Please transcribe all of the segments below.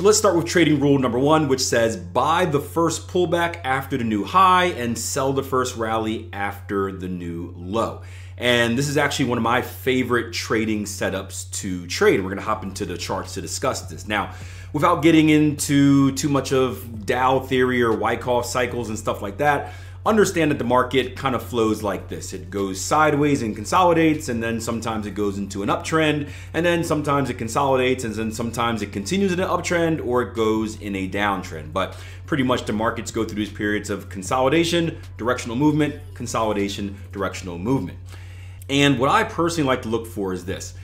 So let's start with trading rule number one, which says buy the first pullback after the new high and sell the first rally after the new low. And this is actually one of my favorite trading setups to trade. We're gonna hop into the charts to discuss this. Now, without getting into too much of Dow theory or Wyckoff cycles and stuff like that, understand that the market kind of flows like this. It goes sideways and consolidates, and then sometimes it goes into an uptrend, and then sometimes it consolidates, and then sometimes it continues in an uptrend or it goes in a downtrend. But pretty much the markets go through these periods of consolidation, directional movement, consolidation, directional movement. And what I personally like to look for is this.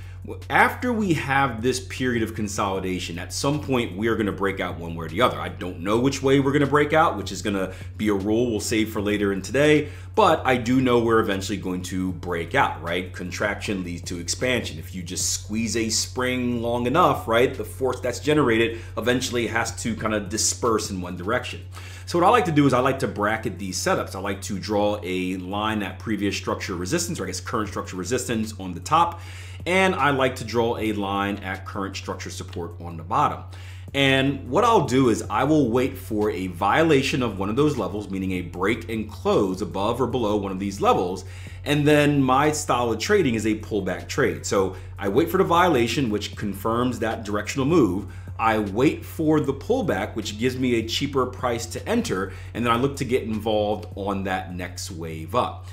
After we have this period of consolidation, at some point we are going to break out one way or the other. I don't know which way we're going to break out, which is going to be a rule we'll save for later in today, but I do know we're eventually going to break out, right? Contraction leads to expansion. If you just squeeze a spring long enough, right, the force that's generated eventually has to kind of disperse in one direction. So what I like to do is I like to bracket these setups. I like to draw a line at previous structure resistance, or I guess current structure resistance on the top, and I like to draw a line at current structure support on the bottom. And what I'll do is I will wait for a violation of one of those levels, meaning a break and close above or below one of these levels. And then my style of trading is a pullback trade. So I wait for the violation, which confirms that directional move. I wait for the pullback, which gives me a cheaper price to enter, and then I look to get involved on that next wave up.